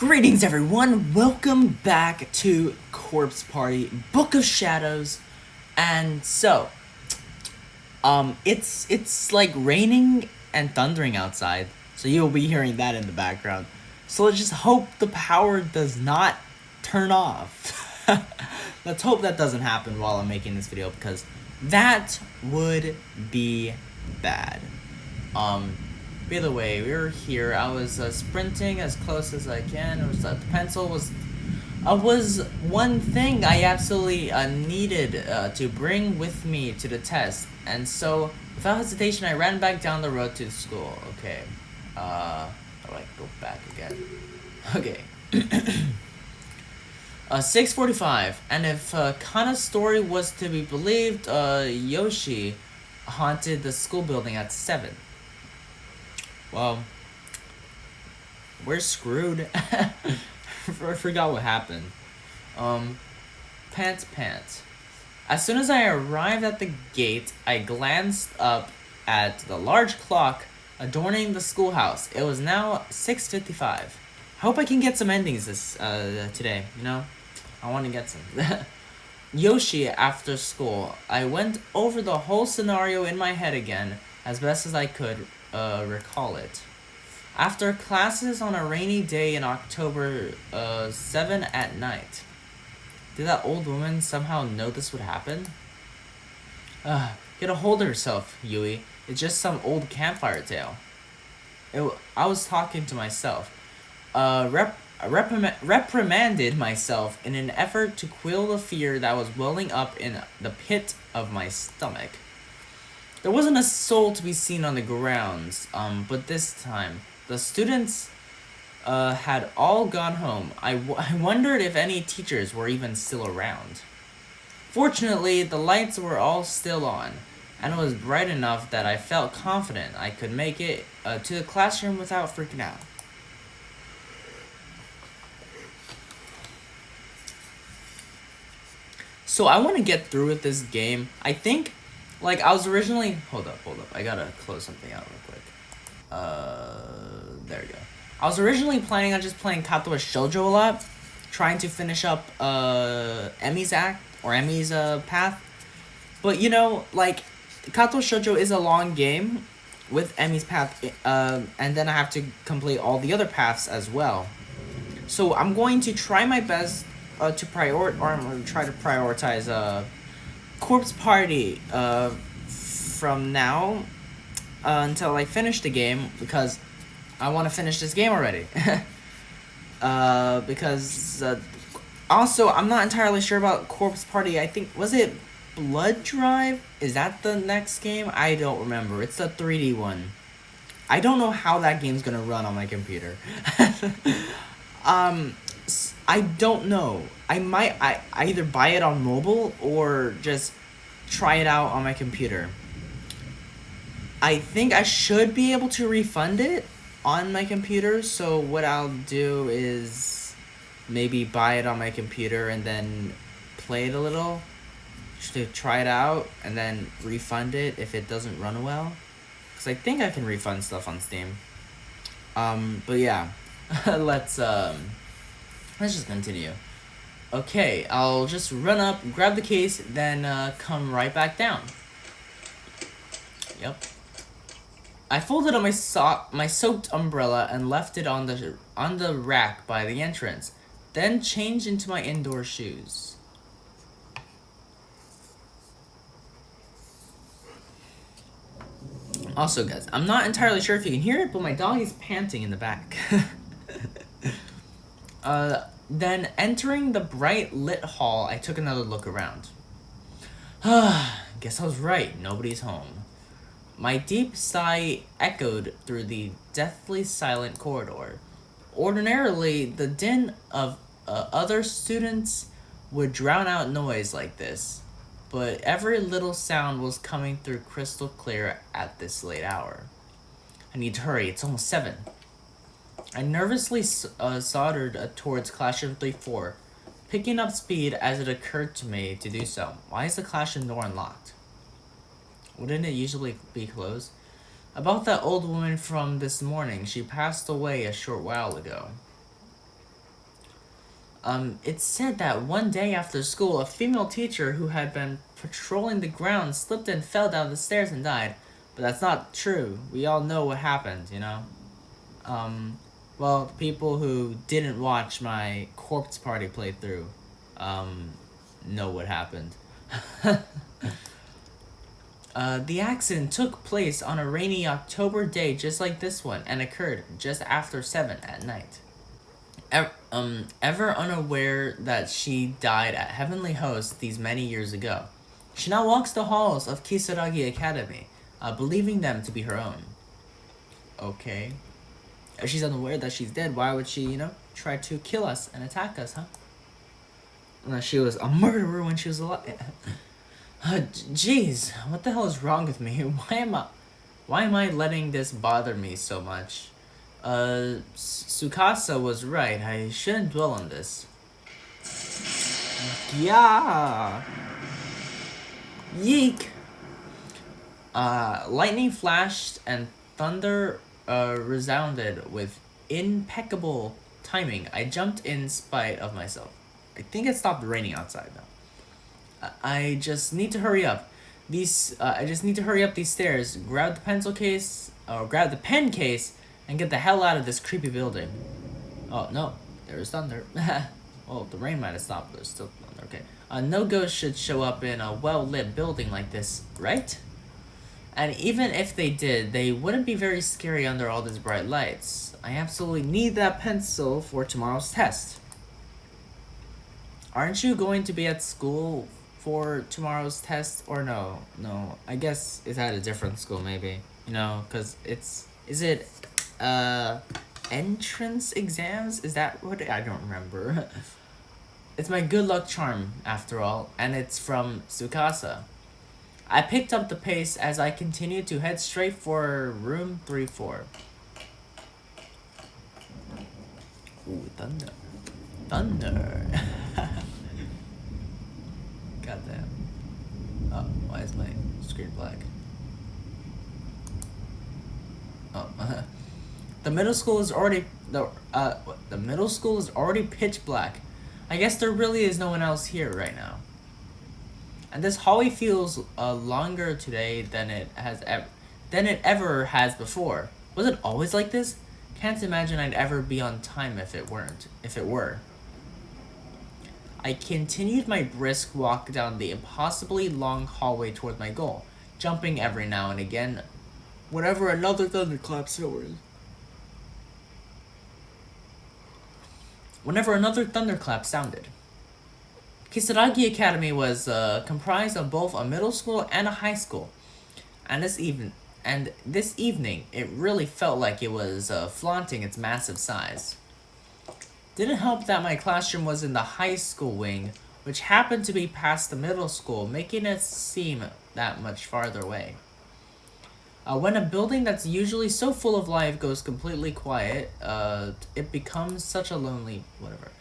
Greetings, everyone. Welcome back to Corpse Party, Book of Shadows. And so, it's like raining and thundering outside, so you'll be hearing that in the background. So let's just hope the power does not turn off. Let's hope that doesn't happen while I'm making this video, because that would be bad. By the way, we were here. I was sprinting as close as I can. It was the pencil was one thing I absolutely needed to bring with me to the test, and so without hesitation, I ran back down the road to the school. Okay, how do I go back again? Okay. 6:45, and if Kana's story was to be believed, Yoshi haunted the school building at 7. Well, we're screwed. I forgot what happened. Pants. As soon as I arrived at the gate, I glanced up at the large clock adorning the schoolhouse. It was now 6:55. I hope I can get some endings this today, you know? I want to get some. Yoshi after school. I went over the whole scenario in my head again, as best as I could recall it. After classes on a rainy day in October 7 at night. Did that old woman somehow know this would happen? Get a hold of yourself, Yui. It's just some old campfire tale. I was talking to myself. Reprimanded myself in an effort to quell the fear that was welling up in the pit of my stomach. There wasn't a soul to be seen on the grounds, but this time, the students had all gone home. I wondered if any teachers were even still around. Fortunately, the lights were all still on, and it was bright enough that I felt confident I could make it to the classroom without freaking out. So I want to get through with this game. I think... Like, I was originally... Hold up. I gotta close something out real quick. There we go. I was originally planning on just playing Katsuo Shoujo a lot. Trying to finish up, Emi's act, or Emi's, path. But, you know, like, Katsuo Shoujo is a long game with Emi's path, and then I have to complete all the other paths as well. So, I'm going to try my best, I'm going to try to prioritize, Corpse Party from now until I finish the game, because I want to finish this game already. Because also I'm not entirely sure about Corpse Party. I think, was it Blood Drive? Is that the next game? I don't remember. It's the 3D one. I don't know how that game's gonna run on my computer. I don't know. I either buy it on mobile or just try it out on my computer. I think I should be able to refund it on my computer, so what I'll do is maybe buy it on my computer and then play it a little just to try it out, and then refund it if it doesn't run well. Because I think I can refund stuff on Steam. But yeah. Let's just continue. Okay, I'll just run up, grab the case, then come right back down. Yep. I folded up my soaked umbrella and left it on the rack by the entrance, then changed into my indoor shoes. Also, guys, I'm not entirely sure if you can hear it, but my dog is panting in the back. Then entering the bright lit hall, I took another look around. Guess I was right, nobody's home. My deep sigh echoed through the deathly silent corridor. Ordinarily, the din of other students would drown out noise like this, but every little sound was coming through crystal clear at this late hour. I need to hurry, it's almost 7. I nervously sauntered towards classroom 3-4, picking up speed as it occurred to me to do so. Why is the classroom door unlocked? Wouldn't it usually be closed? About that old woman from this morning, she passed away a short while ago. It's said that one day after school, a female teacher who had been patrolling the grounds slipped and fell down the stairs and died. But that's not true. We all know what happened, you know? Well, the people who didn't watch my corpse party playthrough, know what happened. The accident took place on a rainy October day just like this one and occurred just after 7 at night. Ever unaware that she died at Heavenly Host these many years ago, she now walks the halls of Kisaragi Academy, believing them to be her own. Okay. If she's unaware that she's dead, why would she, try to kill us and attack us, huh? Unless she was a murderer when she was alive. Jeez, what the hell is wrong with me? Why am I letting this bother me so much? Tsukasa was right. I shouldn't dwell on this. Yeah. Yeek. Lightning flashed and thunder resounded with impeccable timing. I jumped in spite of myself. I think it stopped raining outside now. I just need to hurry up. I just need to hurry up these stairs, grab the pencil case, or grab the pen case, and get the hell out of this creepy building. Oh, no. There's thunder. Well, the rain might have stopped, but there's still thunder. Okay. No ghost should show up in a well-lit building like this, right? And even if they did, they wouldn't be very scary under all these bright lights. I absolutely need that pencil for tomorrow's test. Aren't you going to be at school for tomorrow's test, or no? No, I guess it's at a different school, maybe. Because is it, entrance exams? Is that what, I don't remember. It's my good luck charm, after all, and it's from Tsukasa. I picked up the pace as I continued to head straight for room 3-4. Ooh, thunder. Thunder. Goddamn. Oh, why is my screen black? Oh, the middle school is already the middle school is already pitch black. I guess there really is no one else here right now. And this hallway feels longer today than it ever has before. Was it always like this? Can't imagine I'd ever be on time if it were. I continued my brisk walk down the impossibly long hallway toward my goal, jumping every now and again whenever another thunderclap sounded. Kisaragi Academy was comprised of both a middle school and a high school, and this evening it really felt like it was flaunting its massive size. Didn't help that my classroom was in the high school wing, which happened to be past the middle school, making it seem that much farther away. When a building that's usually so full of life goes completely quiet, it becomes such a lonely whatever.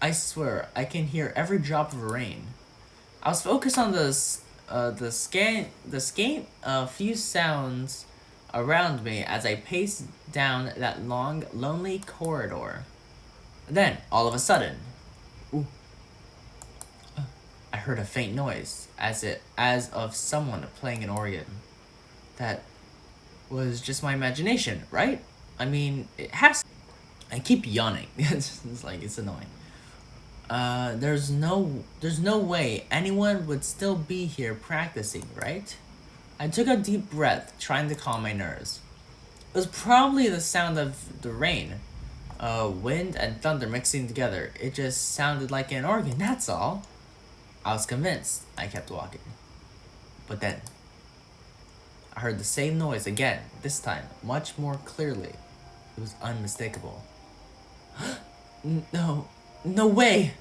I swear, I can hear every drop of rain. I was focused on the scant few sounds around me as I paced down that long, lonely corridor. Then, all of a sudden, I heard a faint noise, as of someone playing an organ. That was just my imagination, right? I mean, it has. I keep yawning. It's annoying. There's no way anyone would still be here practicing, right? I took a deep breath, trying to calm my nerves. It was probably the sound of the rain. Wind and thunder mixing together. It just sounded like an organ, that's all. I was convinced. I kept walking. But then, I heard the same noise again, this time much more clearly. It was unmistakable. No way!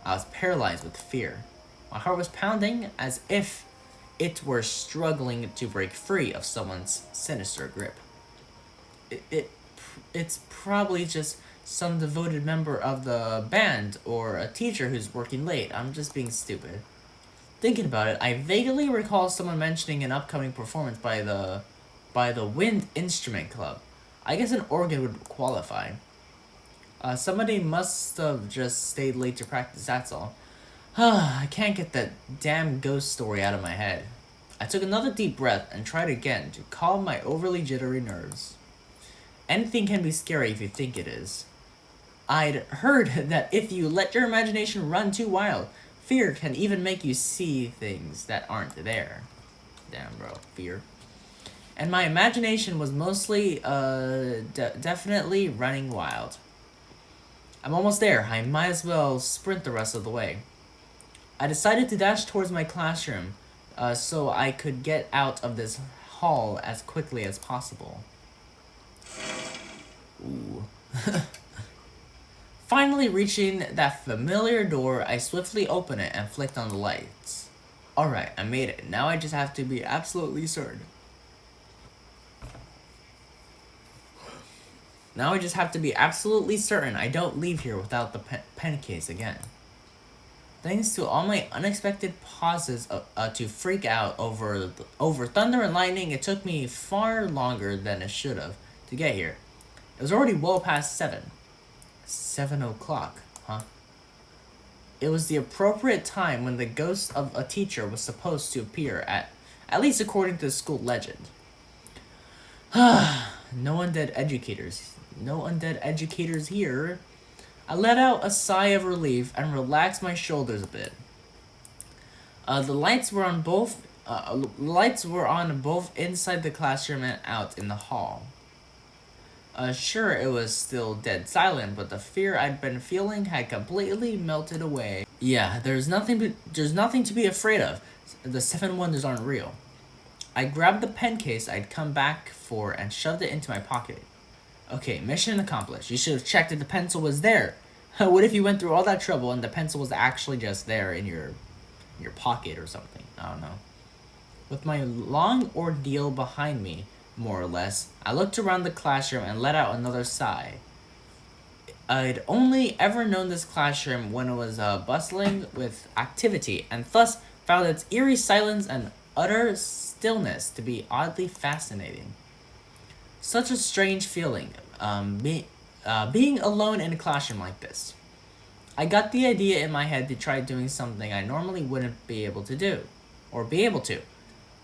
I was paralyzed with fear. My heart was pounding as if it were struggling to break free of someone's sinister grip. It's probably just some devoted member of the band or a teacher who's working late. I'm just being stupid. Thinking about it, I vaguely recall someone mentioning an upcoming performance by the Wind Instrument Club. I guess an organ would qualify. Somebody must have just stayed late to practice, that's all. I can't get that damn ghost story out of my head. I took another deep breath and tried again to calm my overly jittery nerves. Anything can be scary if you think it is. I'd heard that if you let your imagination run too wild, fear can even make you see things that aren't there. Damn, bro, fear. And my imagination was mostly, definitely running wild. I'm almost there. I might as well sprint the rest of the way. I decided to dash towards my classroom, so I could get out of this hall as quickly as possible. Ooh. Finally reaching that familiar door, I swiftly opened it and flicked on the lights. Alright, I made it. Now I just have to be absolutely certain. I don't leave here without the pen case again. Thanks to all my unexpected pauses to freak out over thunder and lightning, it took me far longer than it should have to get here. It was already well past 7. 7 o'clock, huh? It was the appropriate time when the ghost of a teacher was supposed to appear at least according to the school legend. No undead educators here. I let out a sigh of relief and relaxed my shoulders a bit. The lights were on both inside the classroom and out in the hall. Sure, it was still dead silent, but the fear I'd been feeling had completely melted away. Yeah, there's nothing to be afraid of. The 7 wonders aren't real. I grabbed the pen case I'd come back for and shoved it into my pocket. Okay, mission accomplished. You should have checked if the pencil was there. What if you went through all that trouble and the pencil was actually just there in your pocket or something? I don't know. With my long ordeal behind me, more or less, I looked around the classroom and let out another sigh. I'd only ever known this classroom when it was bustling with activity, and thus found its eerie silence and utter stillness to be oddly fascinating. Such a strange feeling, being alone in a classroom like this. I got the idea in my head to try doing something I normally wouldn't be able to do,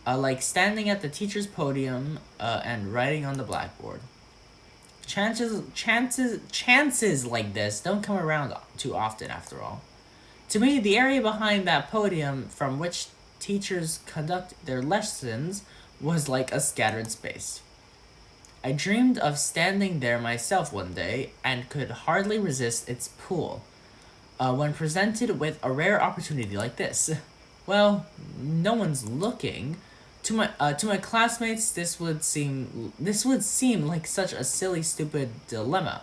like standing at the teacher's podium and writing on the blackboard. Chances like this don't come around too often, after all. To me, the area behind that podium from which teachers conduct their lessons was like a scattered space. I dreamed of standing there myself one day and could hardly resist its pull when presented with a rare opportunity like this. Well, no one's looking. To my classmates, this would seem like such a silly, stupid dilemma,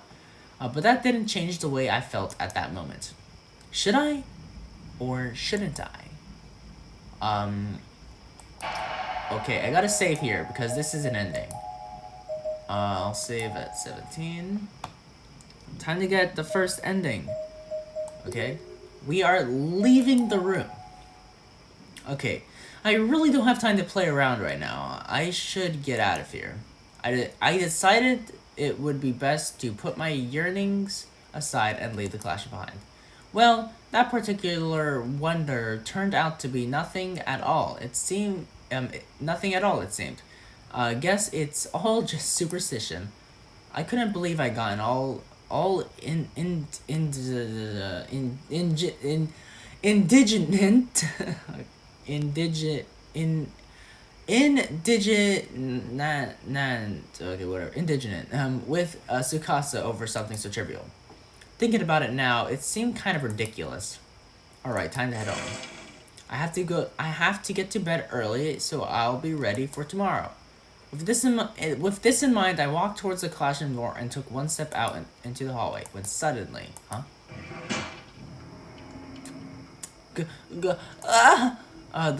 but that didn't change the way I felt at that moment. Should I, or shouldn't I? Okay, I gotta save here because this is an ending. I'll save at 17. Time to get the first ending. Okay, we are leaving the room. Okay. I really don't have time to play around right now. I should get out of here. I decided it would be best to put my yearnings aside and leave the classroom behind. Well, that particular wonder turned out to be nothing at all. It seemed Guess it's all just superstition. I couldn't believe I'd gotten indignant with Tsukasa over something so trivial. Thinking about it now, it seemed kind of ridiculous. Alright, time to head home. I have to get to bed early, so I'll be ready for tomorrow. With this in mind, I walked towards the classroom door and took one step out into the hallway, when suddenly, the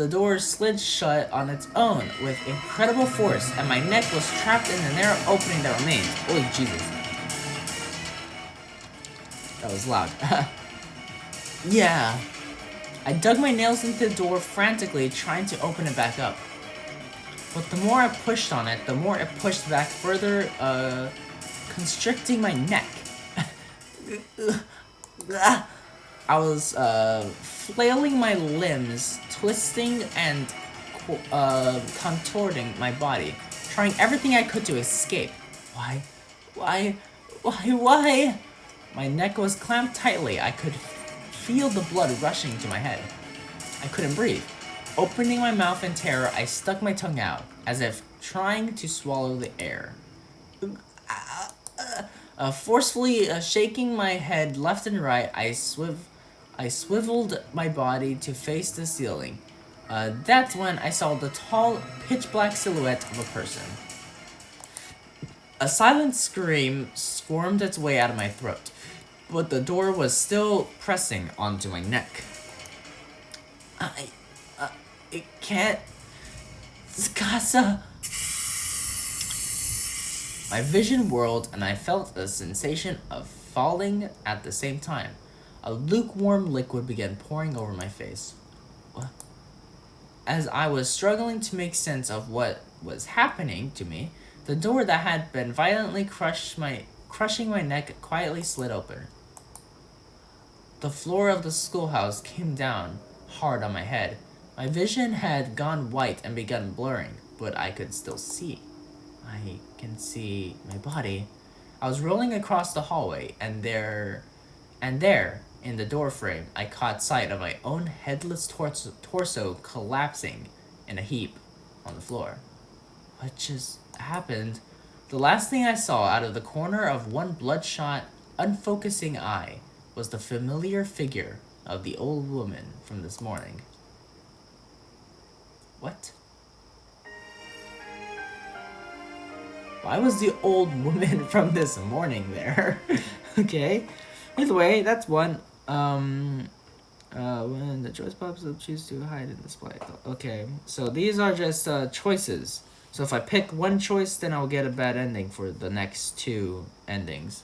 door slid shut on its own with incredible force, and my neck was trapped in the narrow opening that remained. Holy Jesus. That was loud. Yeah. I dug my nails into the door frantically, trying to open it back up. But the more I pushed on it, the more it pushed back further, constricting my neck. I was flailing my limbs, twisting and contorting my body, trying everything I could to escape. Why? Why? Why? My neck was clamped tightly. I could feel the blood rushing to my head. I couldn't breathe. Opening my mouth in terror, I stuck my tongue out, as if trying to swallow the air. Forcefully shaking my head left and right, I swiveled my body to face the ceiling. That's when I saw the tall, pitch-black silhouette of a person. A silent scream squirmed its way out of my throat, but the door was still pressing onto my neck. It can't... Tsukasa... My vision whirled and I felt a sensation of falling at the same time. A lukewarm liquid began pouring over my face. As I was struggling to make sense of what was happening to me, the door that had been violently crushing my neck quietly slid open. The floor of the schoolhouse came down hard on my head. My vision had gone white and begun blurring, but I could still see. I can see my body. I was rolling across the hallway, and there, in the doorframe, I caught sight of my own headless torso collapsing in a heap on the floor. What just happened? The last thing I saw out of the corner of one bloodshot, unfocusing eye was the familiar figure of the old woman from this morning. What? Why was the old woman from this morning there? Okay. Either way, that's one. When the choice pops up, choose to hide and display. Okay, so these are just choices. So if I pick one choice, then I'll get a bad ending for the next two endings.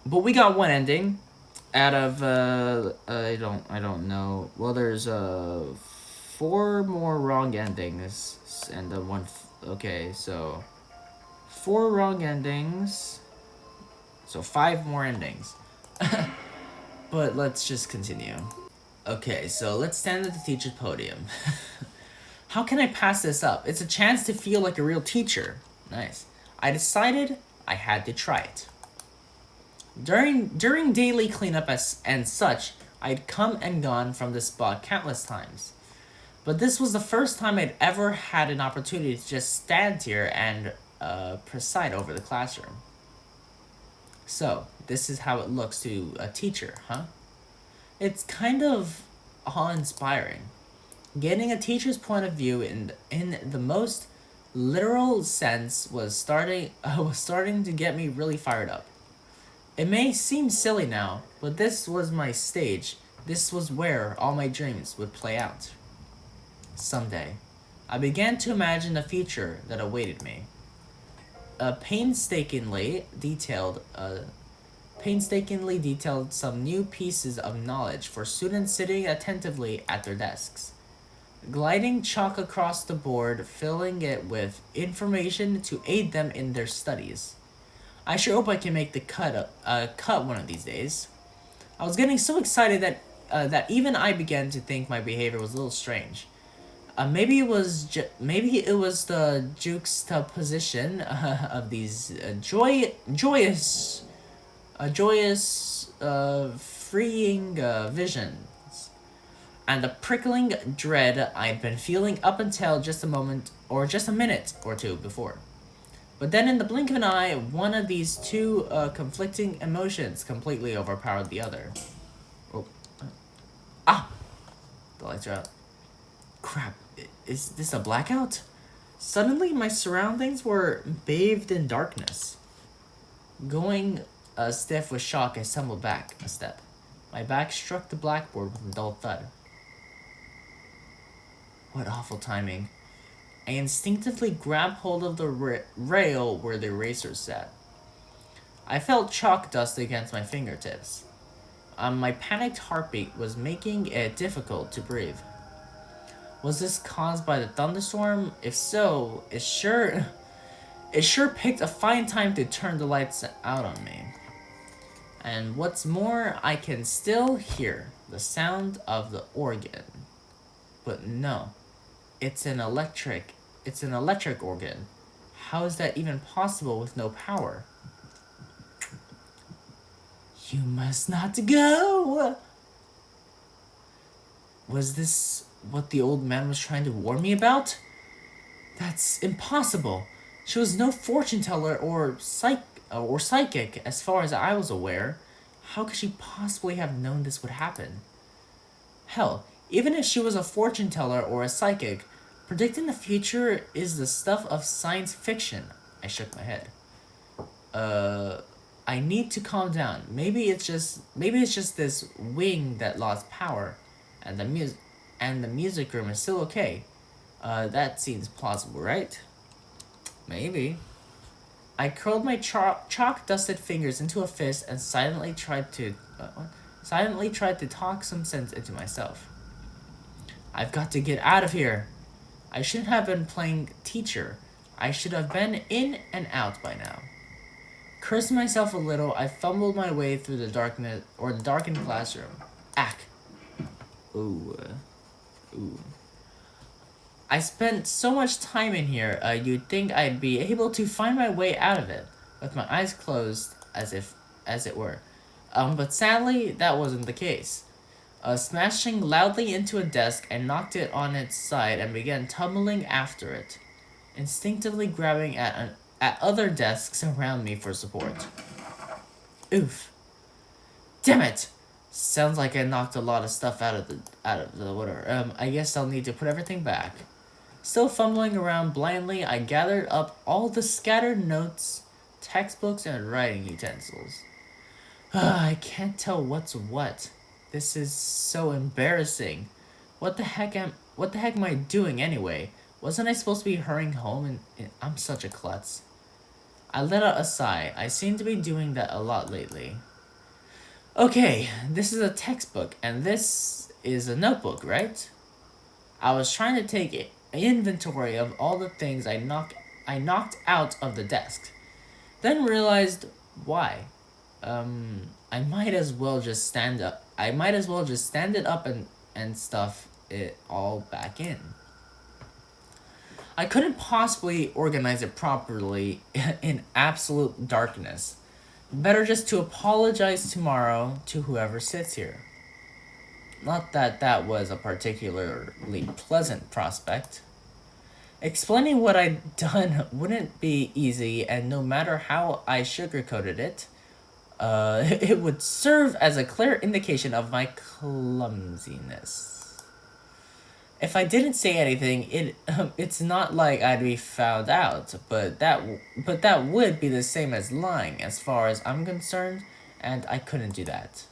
But we got one ending out of I don't know. Well, there's 4 more wrong endings and then one. Okay, so 4 wrong endings. So 5 more endings. But let's just continue. Okay, so let's stand at the teacher's podium. How can I pass this up? It's a chance to feel like a real teacher. Nice. I decided I had to try it. During daily cleanup and such, I'd come and gone from this spot countless times. But this was the first time I'd ever had an opportunity to just stand here and preside over the classroom. So, this is how it looks to a teacher, huh? It's kind of awe-inspiring. Getting a teacher's point of view in the most literal sense was starting to get me really fired up. It may seem silly now, but this was my stage. This was where all my dreams would play out. Someday, I began to imagine the future that awaited me. Painstakingly detailed some new pieces of knowledge for students sitting attentively at their desks. Gliding chalk across the board, filling it with information to aid them in their studies. I sure hope I can make the cut one of these days. I was getting so excited that even I began to think my behavior was a little strange. Maybe it was the juxtaposition of these joyous, freeing visions, and the prickling dread I'd been feeling up until just a minute or two before. But then in the blink of an eye, one of these two conflicting emotions completely overpowered the other. Oh. The lights are out. Crap, is this a blackout? Suddenly, my surroundings were bathed in darkness. Going stiff with shock, I stumbled back a step. My back struck the blackboard with a dull thud. What awful timing. I instinctively grabbed hold of the rail where the eraser sat. I felt chalk dust against my fingertips. My panicked heartbeat was making it difficult to breathe. Was this caused by the thunderstorm? If so, it sure picked a fine time to turn the lights out on me. And what's more, I can still hear the sound of the organ. But no, it's an electric organ. How is that even possible with no power? You must not go! Was this what the old man was trying to warn me about? That's impossible. She was no fortune teller or psychic as far as I was aware. How could she possibly have known this would happen? Hell, even if she was a fortune teller or a psychic, predicting the future is the stuff of science fiction. I shook my head. I need to calm down. Maybe it's just this wing that lost power, and the music room is still okay. That seems plausible, right? Maybe. I curled my chalk-dusted fingers into a fist and silently tried to talk some sense into myself. I've got to get out of here. I shouldn't have been playing teacher. I should have been in and out by now. Cursing myself a little, I fumbled my way through the darkened classroom. Ack. Ooh. I spent so much time in here, you'd think I'd be able to find my way out of it, with my eyes closed, as it were. But sadly, that wasn't the case. Smashing loudly into a desk, I knocked it on its side and began tumbling after it, instinctively grabbing at other desks around me for support. Oof. Damn it! Sounds like I knocked a lot of stuff out of the whatever. I guess I'll need to put everything back. Still fumbling around blindly, I gathered up all the scattered notes, textbooks, and writing utensils. I can't tell what's what. This is so embarrassing. What the heck am I doing anyway? Wasn't I supposed to be hurrying home and I'm such a klutz. I let out a sigh. I seem to be doing that a lot lately. Okay, this is a textbook and this is a notebook, right? I was trying to take inventory of all the things I knocked out of the desk. Then realized why. I might as well just stand up. I might as well just stand it up and stuff it all back in. I couldn't possibly organize it properly in absolute darkness. Better just to apologize tomorrow to whoever sits here. Not that that was a particularly pleasant prospect. Explaining what I'd done wouldn't be easy, and no matter how I sugarcoated it, it would serve as a clear indication of my clumsiness. If I didn't say anything, it's not like I'd be found out, but that would be the same as lying, as far as I'm concerned, and I couldn't do that.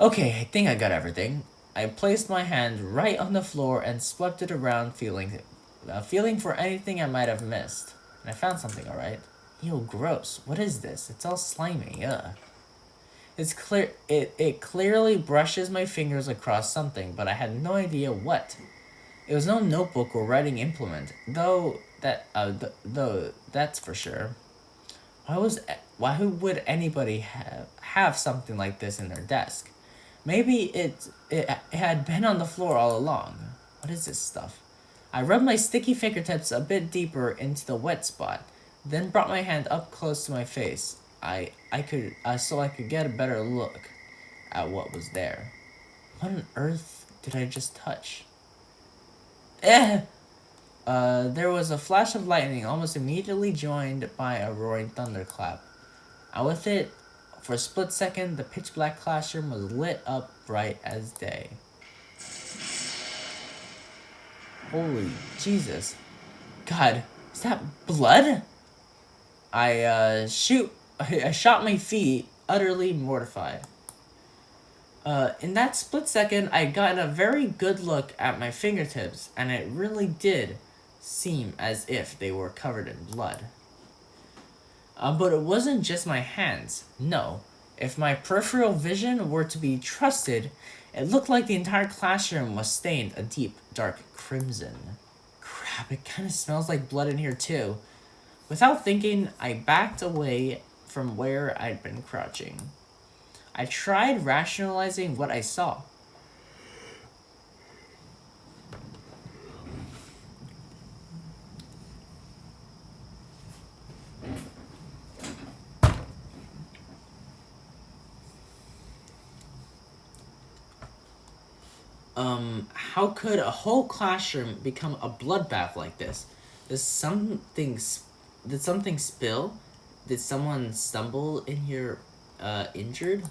Okay, I think I got everything. I placed my hand right on the floor and swept it around, feeling for anything I might have missed. And I found something, alright. Ew, gross. What is this? It's all slimy, ugh. It's clear. It clearly brushes my fingers across something, but I had no idea what. It was no notebook or writing implement, though that's for sure. Why would anybody have something like this in their desk? Maybe it had been on the floor all along. What is this stuff? I rubbed my sticky fingertips a bit deeper into the wet spot, then brought my hand up close to my face. So I could get a better look at what was there. What on earth did I just touch? There was a flash of lightning almost immediately joined by a roaring thunderclap. And with it, for a split second, the pitch-black classroom was lit up bright as day. Holy Jesus. God, is that blood? I shot my feet, utterly mortified. In that split second, I got a very good look at my fingertips, and it really did seem as if they were covered in blood. But it wasn't just my hands. No. If my peripheral vision were to be trusted, it looked like the entire classroom was stained a deep, dark crimson. Crap, it kind of smells like blood in here too. Without thinking, I backed away from where I'd been crouching. I tried rationalizing what I saw. How could a whole classroom become a bloodbath like this? Does something, did something spill? Did someone stumble in here, injured?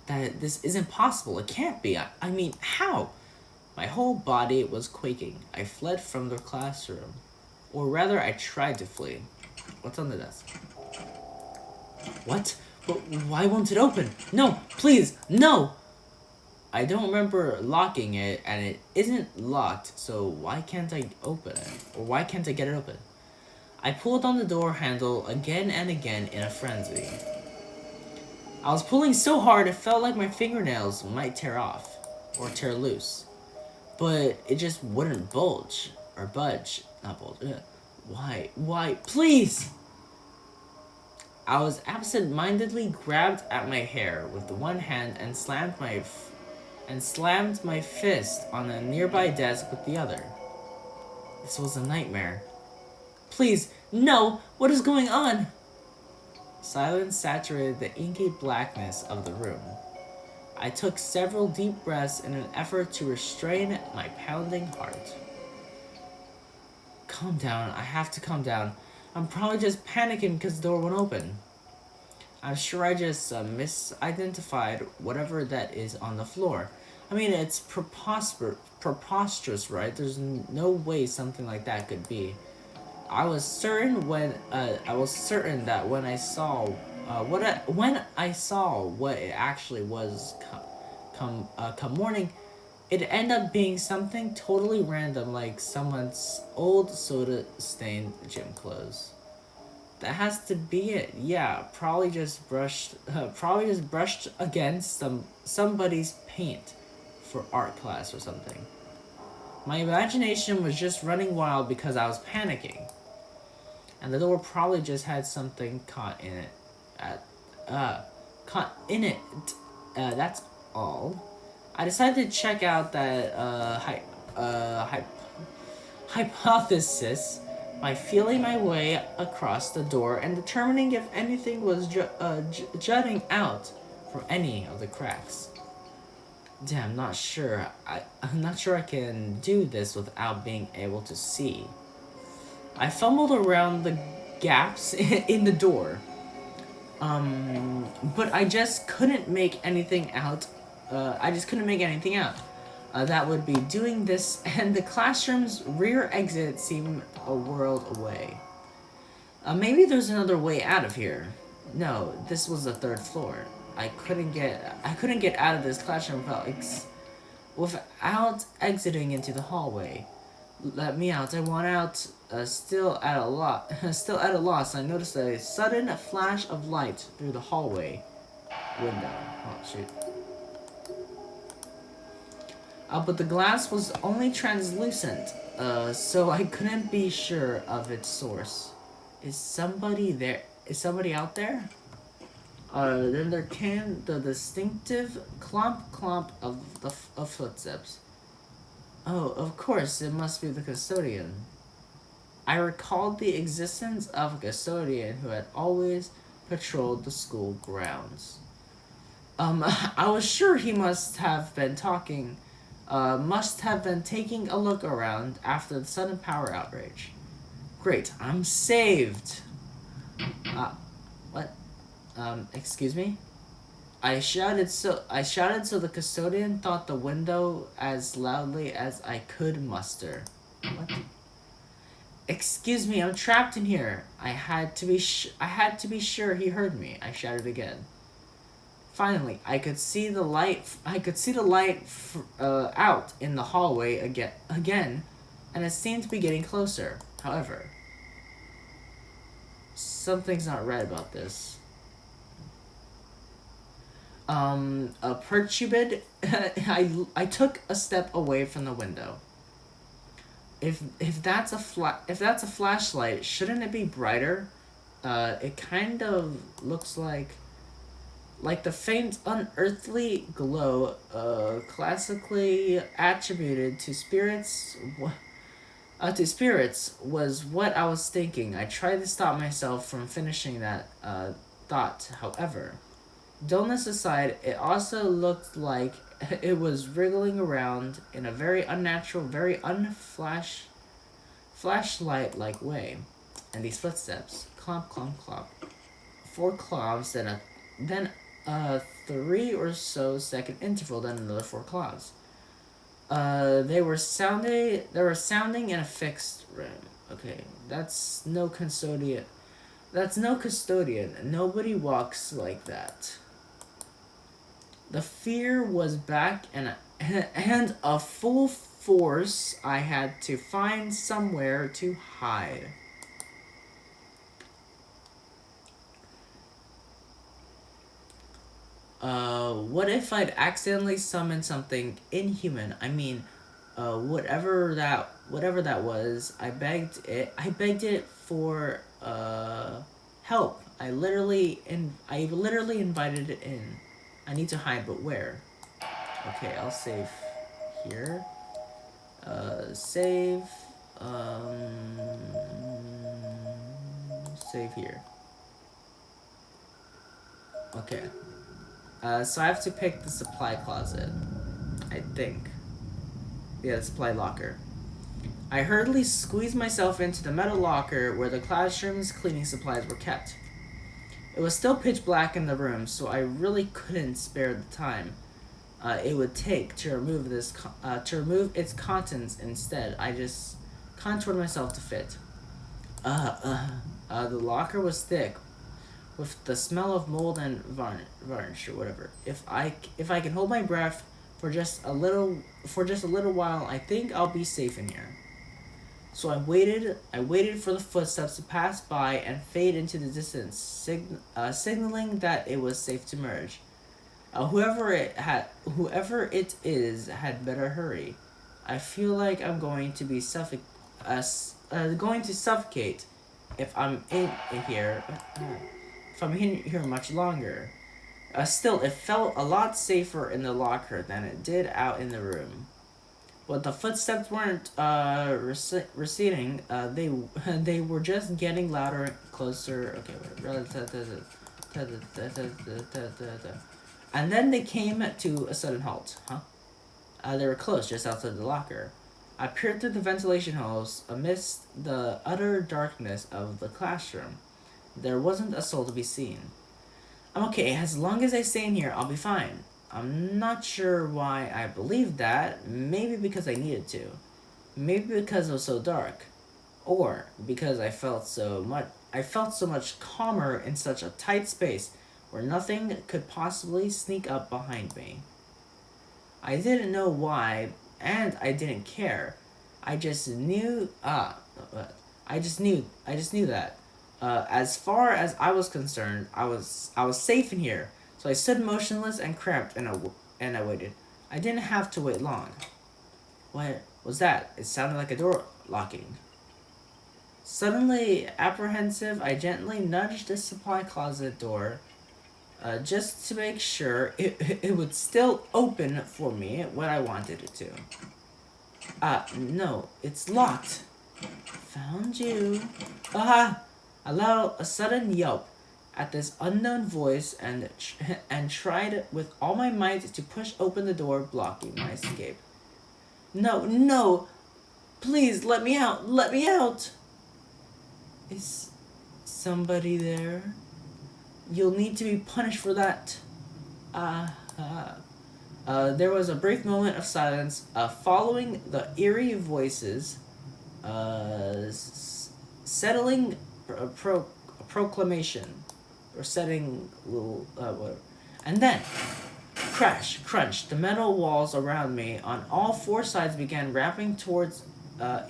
That this isn't possible. It can't be. I mean, how? My whole body was quaking. I fled from the classroom. Or rather, I tried to flee. What's on the desk? What? But why won't it open? No, please, no! I don't remember locking it, and it isn't locked, so why can't I open it? Or why can't I get it open? I pulled on the door handle again and again in a frenzy. I was pulling so hard it felt like my fingernails might tear off, or tear loose. But it just wouldn't bulge, or budge. Not bulge. Why? Why? Please! I was absent-mindedly grabbed at my hair with the one hand and slammed my fist on a nearby desk with the other. This was a nightmare. Please, no! What is going on? Silence saturated the inky blackness of the room. I took several deep breaths in an effort to restrain my pounding heart. Calm down. I have to calm down. I'm probably just panicking because the door won't open. I'm sure I just misidentified whatever that is on the floor. I mean, it's preposterous, right? There's no way something like that could be. I was certain that when I saw what it actually was come morning, it ended up being something totally random, like someone's old soda-stained gym clothes. That has to be it. Yeah, probably just brushed against somebody's paint for art class or something. My imagination was just running wild because I was panicking. And the door probably just had something caught in it. That's all. I decided to check out that hypothesis by feeling my way across the door and determining if anything was jutting out from any of the cracks. Damn, I'm not sure I can do this without being able to see. I fumbled around the gaps in the door. But I just couldn't make anything out. That would be doing this, and the classroom's rear exit seemed a world away. Maybe there's another way out of here. No, this was the third floor. I couldn't get out of this classroom without exiting into the hallway. Let me out. I want out. Still at a loss. I noticed a sudden flash of light through the hallway window. Oh shoot. But the glass was only translucent, so I couldn't be sure of its source. Is somebody there? Is somebody out there? Then there came the distinctive clomp of footsteps. Oh, of course, it must be the custodian. I recalled the existence of a custodian who had always patrolled the school grounds. I was sure he must have been taking a look around after the sudden power outrage. Great, I'm saved! What? Excuse me? I shouted so the custodian thought the window as loudly as I could muster. What? Excuse me, I'm trapped in here. I had to be sure he heard me. I shouted again. Finally, I could see the light out in the hallway again, and it seemed to be getting closer. However, something's not right about this. Perturbed, I took a step away from the window. If that's a flashlight, shouldn't it be brighter? It kind of looks like like the faint unearthly glow classically attributed to spirits was what I was thinking. I tried to stop myself from finishing that thought, however. Dullness aside, it also looked like it was wriggling around in a very unnatural, very flashlight-like way. And these footsteps, clomp, clomp, clomp, 4 cloves, then a 3 or so second interval, then another 4 cloves. They were sounding in a fixed room. Okay, that's no custodian. That's no custodian. Nobody walks like that. The fear was back and a full force. I had to find somewhere to hide. What if I'd accidentally summoned something inhuman? I mean, whatever that was. I begged it for help. I literally invited it in. I need to hide, but where? Okay, I'll save here. Save. Save here. Okay. So I have to pick the supply closet. I think. Yeah, the supply locker. I hurriedly squeezed myself into the metal locker where the classroom's cleaning supplies were kept. It was still pitch black in the room, so I really couldn't spare the time it would take to remove its contents. Instead, I just contoured myself to fit. The locker was thick, with the smell of mold and varnish or whatever. If I can hold my breath for just a little while, I think I'll be safe in here. So I waited for the footsteps to pass by and fade into the distance, signaling that it was safe to merge. Whoever it is had better hurry. I feel like I'm going to suffocate if I'm in here. If I'm in here much longer. Still, it felt a lot safer in the locker than it did out in the room. But the footsteps weren't receding. They were just getting louder and closer. Okay, and then they came to a sudden halt. They were close, just outside the locker. I peered through the ventilation holes amidst the utter darkness of the classroom. There wasn't a soul to be seen. I'm okay. As long as I stay in here, I'll be fine. I'm not sure why I believed that. Maybe because I needed to. Maybe because it was so dark. Or because I felt so much calmer in such a tight space where nothing could possibly sneak up behind me. I didn't know why, and I didn't care. I just knew that. As far as I was concerned, I was safe in here. So I stood motionless and cramped, and I waited. I didn't have to wait long. What was that? It sounded like a door locking. Suddenly apprehensive, I gently nudged the supply closet door, just to make sure it would still open for me when I wanted it to. No, it's locked. Found you. Ah! I let a sudden yelp at this unknown voice and tried with all my might to push open the door, blocking my escape. No! Please, let me out! Let me out! Is somebody there? You'll need to be punished for that. There was a brief moment of silence, following the eerie voices, settling a proclamation, or setting little, whatever. And then, crash, crunch, the metal walls around me on all 4 sides began rapping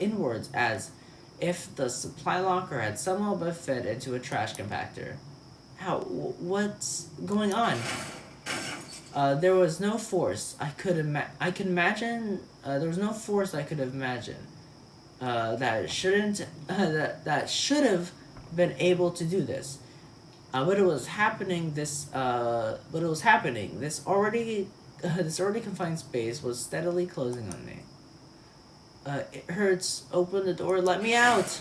inwards as if the supply locker had somehow been fed into a trash compactor. What's going on? There was no force I could imagine. There was no force I could imagine that should have been able to do this. But it was happening. This already confined space was steadily closing on me. It hurts. Open the door. Let me out.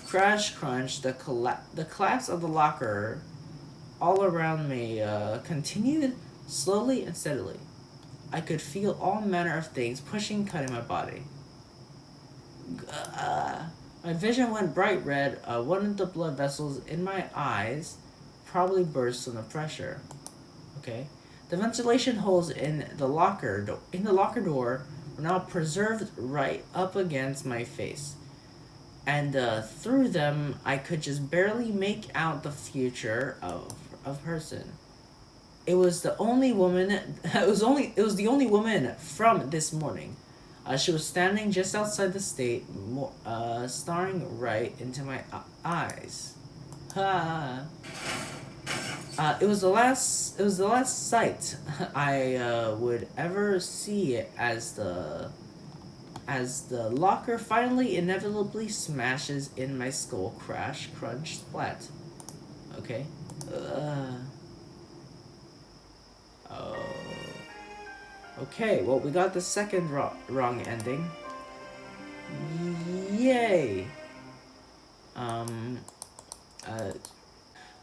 Crash, crunch. The collapse of the locker all around me continued slowly and steadily. I could feel all manner of things pushing, cutting my body. My vision went bright red. One of the blood vessels in my eyes probably burst from the pressure. Okay. The ventilation holes in the locker door were now preserved right up against my face, and through them I could just barely make out the future of person. It was the only woman. It was the only woman from this morning. She was standing just outside the state, staring right into my eyes. Ha. It was the last. It was the last sight I would ever see as the locker finally inevitably smashes in my skull. Crash, crunch, splat. Okay. Oh. Okay. Well, we got the second wrong ending. Yay.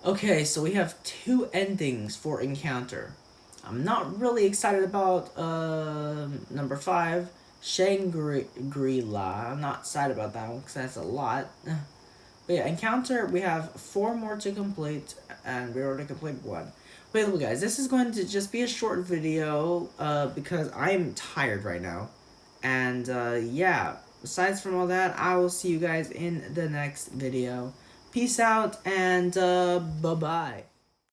Okay, so we have two endings for Encounter. I'm not really excited about number 5, Shangri-La. I'm not excited about that one because that's a lot. But yeah, Encounter, we have 4 more to complete, and we already completed 1. But anyway, guys, this is going to just be a short video because I'm tired right now. And yeah, besides from all that, I will see you guys in the next video. Peace out, and bye-bye.